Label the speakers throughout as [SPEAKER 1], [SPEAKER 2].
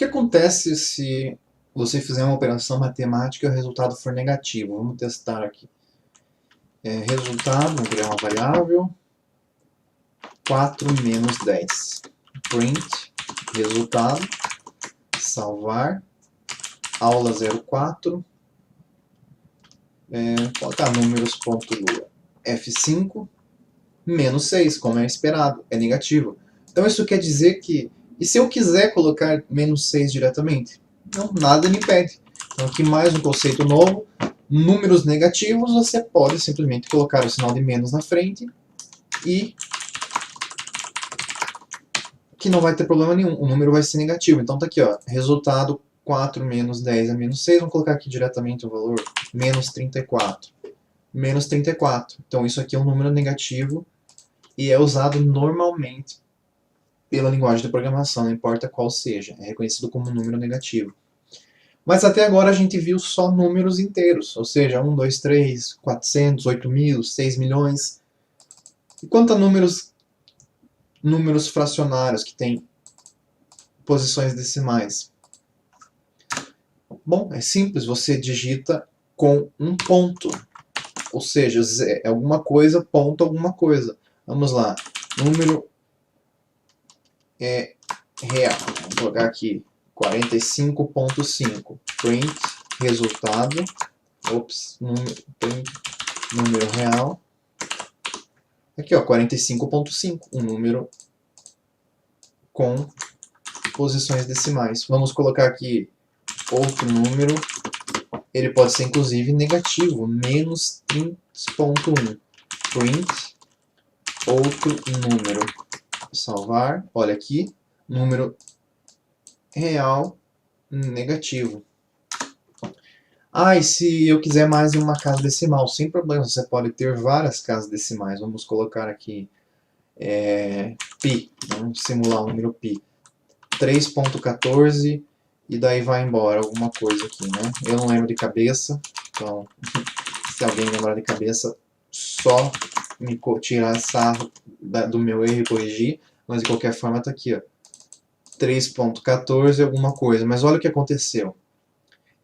[SPEAKER 1] que acontece se você fizer uma operação matemática e o resultado for negativo? Vamos testar aqui. Resultado, vamos criar uma variável, 4 menos 10. Print, resultado, salvar, aula 04, colocar números.lua, F5, menos 6, como é esperado, é negativo. Então isso quer dizer que, e se eu quiser colocar menos 6 diretamente? Não, nada me impede. Então aqui mais um conceito novo, números negativos, você pode simplesmente colocar o sinal de menos na frente e que não vai ter problema nenhum, o número vai ser negativo. Então tá aqui, ó, resultado 4 menos 10 é menos 6, vamos colocar aqui diretamente o valor, menos 34. Menos 34. Então isso aqui é um número negativo e é usado normalmente pela linguagem de programação, não importa qual seja, é reconhecido como um número negativo. Mas até agora a gente viu só números inteiros, ou seja, 1, 2, 3, 400, 8.000, 6 milhões. E quanto a números fracionários que têm posições decimais? Bom, é simples, você digita com um ponto, ou seja, é alguma coisa, ponto alguma coisa. Vamos lá, número real, vou colocar aqui 45.5, print, resultado, número real, aqui ó, 45.5, um número com posições decimais. Vamos colocar aqui outro número, ele pode ser inclusive negativo, menos 30.1, print, outro número, salvar, olha aqui, número real negativo. E se eu quiser mais de uma casa decimal, sem problema, você pode ter várias casas decimais. Vamos colocar aqui π, vamos simular o número π, 3.14 e daí vai embora alguma coisa aqui, né? Eu não lembro de cabeça, então se alguém lembrar de cabeça, só me tirar sarro do meu erro e corrigir, mas de qualquer forma está aqui, ó, 3.14 alguma coisa, mas olha o que aconteceu.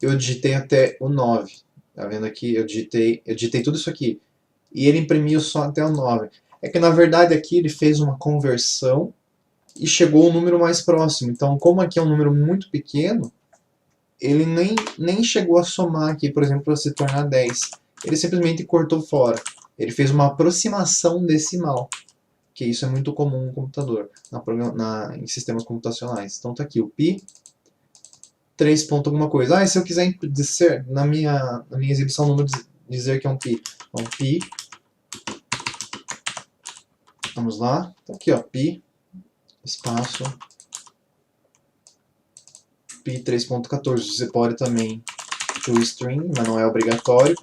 [SPEAKER 1] Eu digitei até o 9, tá vendo aqui? Eu digitei tudo isso aqui, e ele imprimiu só até o 9. É que na verdade aqui ele fez uma conversão e chegou ao número mais próximo. Então, como aqui é um número muito pequeno, ele nem chegou a somar aqui, por exemplo, para se tornar 10. Ele simplesmente cortou fora. Ele fez uma aproximação decimal, que isso é muito comum no computador, em sistemas computacionais. Então tá aqui o π, 3 ponto alguma coisa. E se eu quiser dizer, na minha exibição número, dizer que é um π. Então π, vamos lá, tá aqui ó, π, espaço, π 3.14. Você pode também toString, mas não é obrigatório.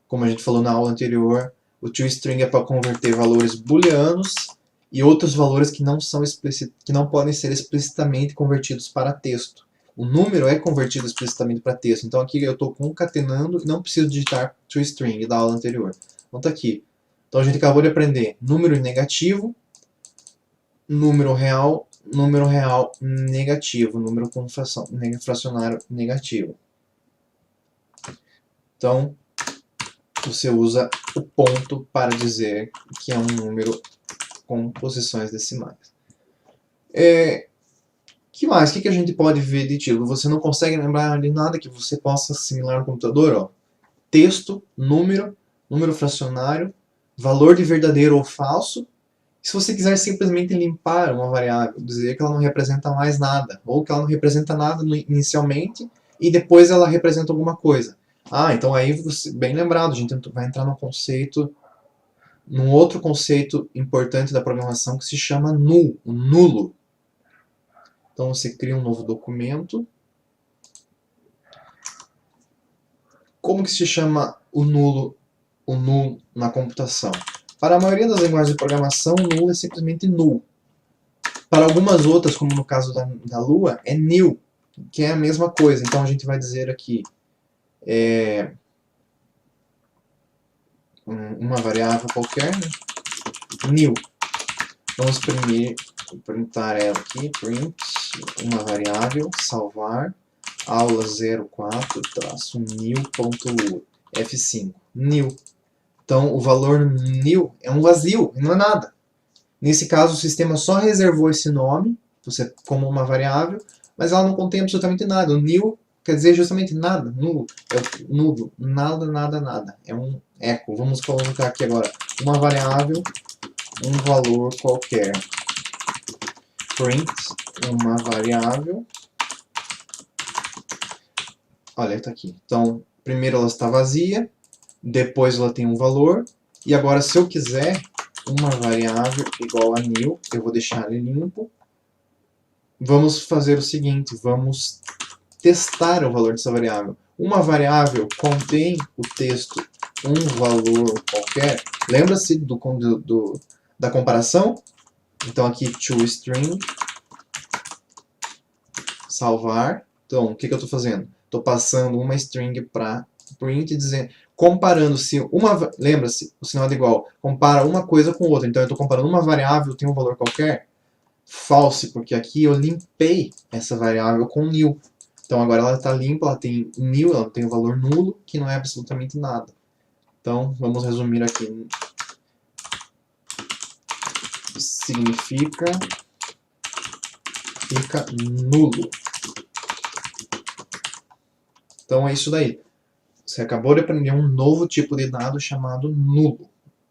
[SPEAKER 1] Como a gente falou na aula anterior, o toString é para converter valores booleanos e outros valores que não podem ser explicitamente convertidos para texto. O número é convertido explicitamente para texto. Então aqui eu estou concatenando e não preciso digitar toString da aula anterior. Então está aqui. Então a gente acabou de aprender número negativo, número real negativo, número com fracionário negativo. Então você usa o ponto para dizer que é um número com posições decimais. Que mais? O que a gente pode ver de título? Você não consegue lembrar de nada que você possa assimilar no computador? Ó. Texto, número fracionário, valor de verdadeiro ou falso. Se você quiser simplesmente limpar uma variável, dizer que ela não representa mais nada, ou que ela não representa nada inicialmente e depois ela representa alguma coisa. Então aí, bem lembrado, a gente vai entrar num outro conceito importante da programação que se chama null, o nulo. Então você cria um novo documento. Como que se chama o null na computação? Para a maioria das linguagens de programação, o null é simplesmente null. Para algumas outras, como no caso da Lua, é nil, que é a mesma coisa. Então a gente vai dizer aqui uma variável qualquer, né? Nil. Vamos printar ela aqui, print uma variável, salvar, aula 04-new.lua, F5, new. Então, o valor new é um vazio, não é nada. Nesse caso, o sistema só reservou esse nome como uma variável, mas ela não contém absolutamente nada. O new quer dizer justamente nada, nulo. É nulo, nada, nada, nada. É um echo. Vamos colocar aqui agora uma variável, um valor qualquer. Print uma variável. Olha, está aqui. Então, primeiro ela está vazia, depois ela tem um valor, e agora se eu quiser uma variável igual a new, eu vou deixar ele limpo. Vamos fazer o seguinte, vamos testar o valor dessa variável. Uma variável contém o texto um valor qualquer. Lembra-se da comparação? Então aqui toString, salvar. Então o que eu estou fazendo? Estou passando uma string para print dizendo, comparando se uma, lembra-se, o sinal é igual, compara uma coisa com outra. Então eu estou comparando uma variável, tem um valor qualquer. False, porque aqui eu limpei essa variável com new. Então agora ela está limpa, ela tem new, ela tem um valor nulo, que não é absolutamente nada. Então vamos resumir aqui. Significa fica nulo. Então é isso daí. Você acabou de aprender um novo tipo de dado chamado nulo.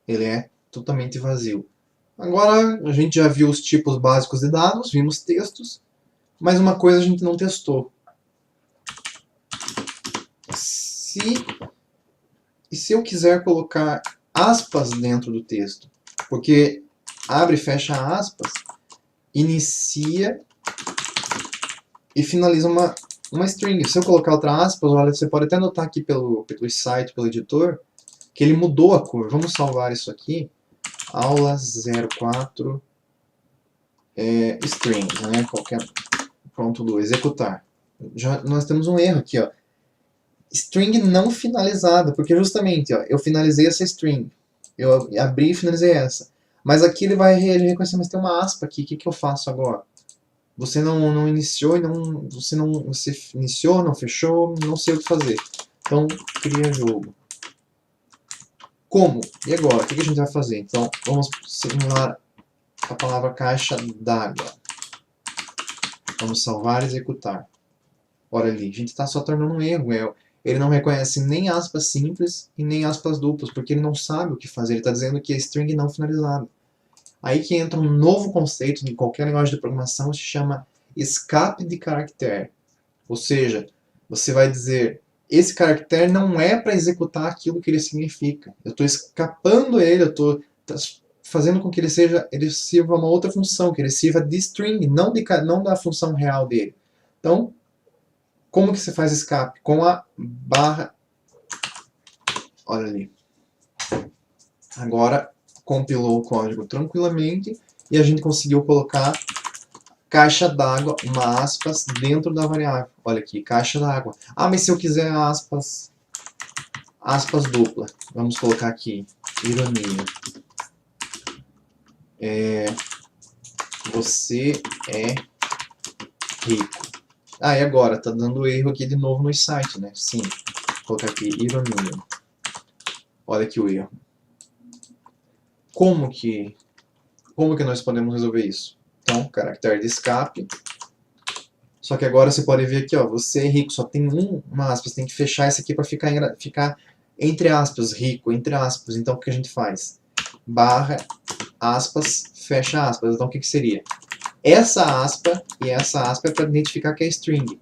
[SPEAKER 1] Ele é totalmente vazio. Agora a gente já viu os tipos básicos de dados, vimos textos, mas uma coisa a gente não testou. E se eu quiser colocar aspas dentro do texto? Porque abre e fecha aspas, inicia e finaliza uma string. Se eu colocar outra aspas, olha, você pode até notar aqui pelo site, pelo editor, que ele mudou a cor. Vamos salvar isso aqui. Aula 04 string, né? Pronto, executar. Nós temos um erro aqui, ó. String não finalizada, porque justamente, ó, eu finalizei essa string. Eu abri e finalizei essa. Mas aqui ele vai reconhecer, mas tem uma aspa aqui. O que eu faço agora? Você não iniciou, você iniciou, não fechou, não sei o que fazer. Então, cria jogo. Como? E agora? O que a gente vai fazer? Então, vamos simular a palavra caixa d'água. Vamos salvar e executar. Olha ali, a gente está só tornando um erro. Ele não reconhece nem aspas simples e nem aspas duplas, porque ele não sabe o que fazer. Ele está dizendo que é string não finalizado. Aí que entra um novo conceito em qualquer linguagem de programação, se chama escape de caractere. Ou seja, você vai dizer, esse caractere não é para executar aquilo que ele significa. Eu estou escapando ele, eu estou fazendo com que ele sirva uma outra função, que ele sirva de string, não da função real dele. Então, como que você faz escape? Com a barra... Olha ali. Agora compilou o código tranquilamente e a gente conseguiu colocar caixa d'água, uma aspas, dentro da variável. Olha aqui, caixa d'água. Ah, mas se eu quiser aspas dupla, vamos colocar aqui, ironia. Você é rico. Ah, e agora? Tá dando erro aqui de novo no site, né? Sim. Vou colocar aqui, ironia. Olha aqui o erro. Como que nós podemos resolver isso? Então, caractere de escape. Só que agora você pode ver aqui, ó, você é rico, só tem uma aspas, tem que fechar esse aqui para ficar entre aspas, rico, entre aspas. Então o que a gente faz? Barra, aspas, fecha aspas. Então o que seria? Essa aspa e essa aspa é para identificar que é string.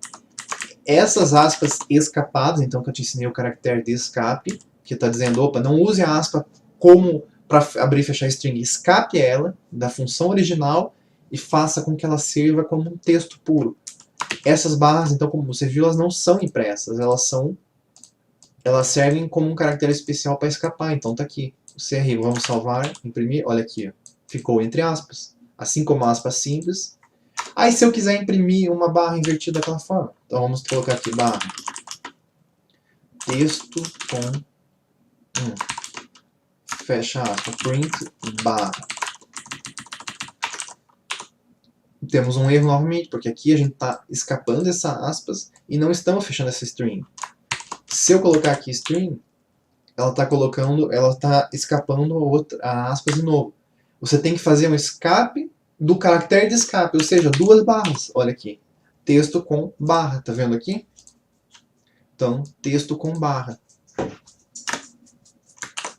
[SPEAKER 1] Essas aspas escapadas, então que eu te ensinei o caractere de escape, que está dizendo, opa, não use a aspa como para abrir e fechar string, escape ela da função original e faça com que ela sirva como um texto puro. Essas barras, então, como você viu, elas não são impressas, elas servem como um caractere especial para escapar. Então tá aqui, você é rico, vamos salvar, imprimir, olha aqui, ó, ficou entre aspas, assim como aspas simples. Aí se eu quiser imprimir uma barra invertida daquela forma, então vamos colocar aqui barra texto com fecha aspas, print barra. temos um erro novamente, porque aqui a gente está escapando essa aspas e não estamos fechando essa string. Se eu colocar aqui string, ela está escapando a aspas de novo. Você tem que fazer um escape do caractere de escape, ou seja, 2 barras. Olha aqui, texto com barra, tá vendo aqui? Então, texto com barra.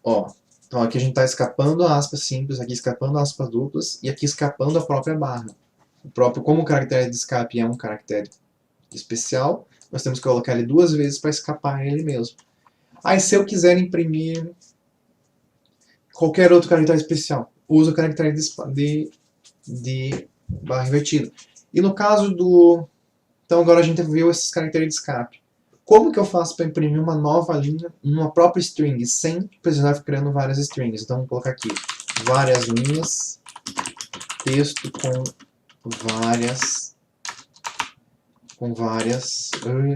[SPEAKER 1] Ó, então aqui a gente está escapando a aspas simples, aqui escapando a aspas duplas e aqui escapando a própria barra. Como o caractere de escape é um caractere especial, nós temos que colocar ele 2 vezes para escapar ele mesmo. Aí se eu quiser imprimir qualquer outro caractere especial, uso o caractere de barra invertida. E no caso do... Então agora a gente viu esses caracteres de escape. Como que eu faço para imprimir uma nova linha numa própria string, sem precisar ficar criando várias strings? Então vou colocar aqui várias linhas, texto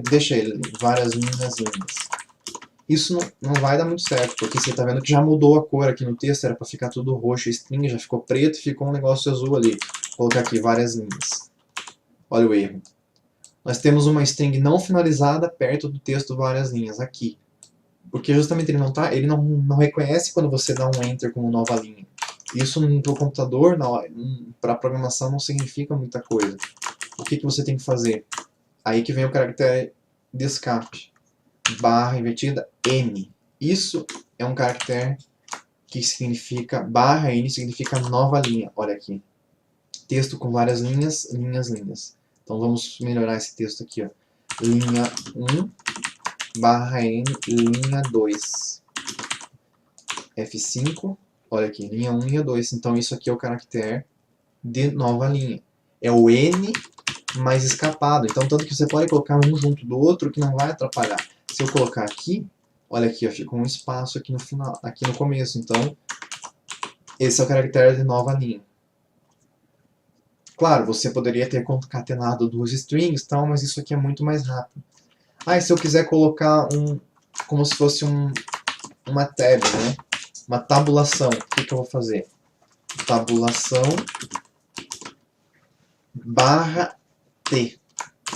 [SPEAKER 1] deixa ele, várias linhas. Isso não vai dar muito certo, porque você está vendo que já mudou a cor aqui no texto, era para ficar tudo roxo, a string já ficou preto e ficou um negócio azul ali. Vou colocar aqui várias linhas. Olha o erro. Nós temos uma string não finalizada perto do texto várias linhas, aqui. Porque justamente ele não reconhece quando você dá um enter como nova linha. Isso no computador, para programação, não significa muita coisa. O que você tem que fazer? Aí que vem o caractere de escape. Barra invertida N. Isso é um caractere que significa, barra N significa nova linha. Olha aqui. Texto com várias linhas, linhas. Então vamos melhorar esse texto aqui, ó. Linha 1, barra N, linha 2. F5, olha aqui, linha 1, linha 2. Então isso aqui é o caractere de nova linha. É o N mais escapado. Então tanto que você pode colocar um junto do outro que não vai atrapalhar. Se eu colocar aqui, olha aqui, ó, fica um espaço aqui no final, aqui no começo. Então esse é o caractere de nova linha. Claro, você poderia ter concatenado 2 strings, tal, mas isso aqui é muito mais rápido. E se eu quiser colocar como se fosse uma tab, né? Uma tabulação, o que eu vou fazer? Tabulação barra T.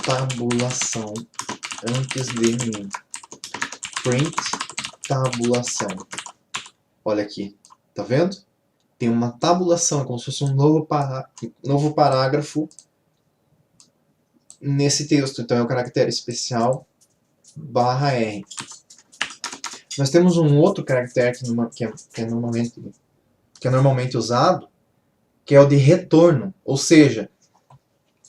[SPEAKER 1] Tabulação antes de mim. Print tabulação. Olha aqui, tá vendo? Tem uma tabulação, como se fosse um novo parágrafo nesse texto. Então é o caractere especial barra R. Nós temos um outro caractere que é normalmente usado, que é o de retorno. Ou seja,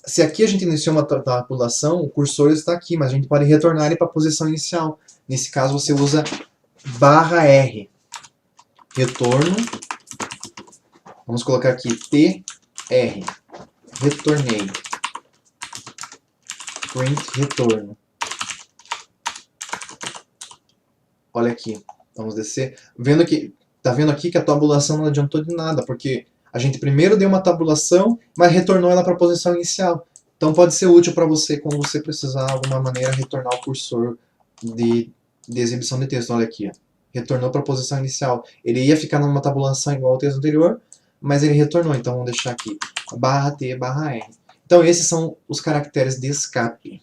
[SPEAKER 1] se aqui a gente iniciou uma tabulação, o cursor está aqui, mas a gente pode retornar ele para a posição inicial. Nesse caso você usa barra R. Retorno. Vamos colocar aqui TR. Retornei. Print retorno. Olha aqui. Vamos descer. Tá vendo aqui que a tabulação não adiantou de nada, porque a gente primeiro deu uma tabulação, mas retornou ela para a posição inicial. Então pode ser útil para você quando você precisar de alguma maneira retornar o cursor de exibição de texto. Olha aqui. Ó. Retornou para a posição inicial. Ele ia ficar numa tabulação igual ao texto anterior, mas ele retornou, então vamos deixar aqui, barra T, barra R. Então esses são os caracteres de escape.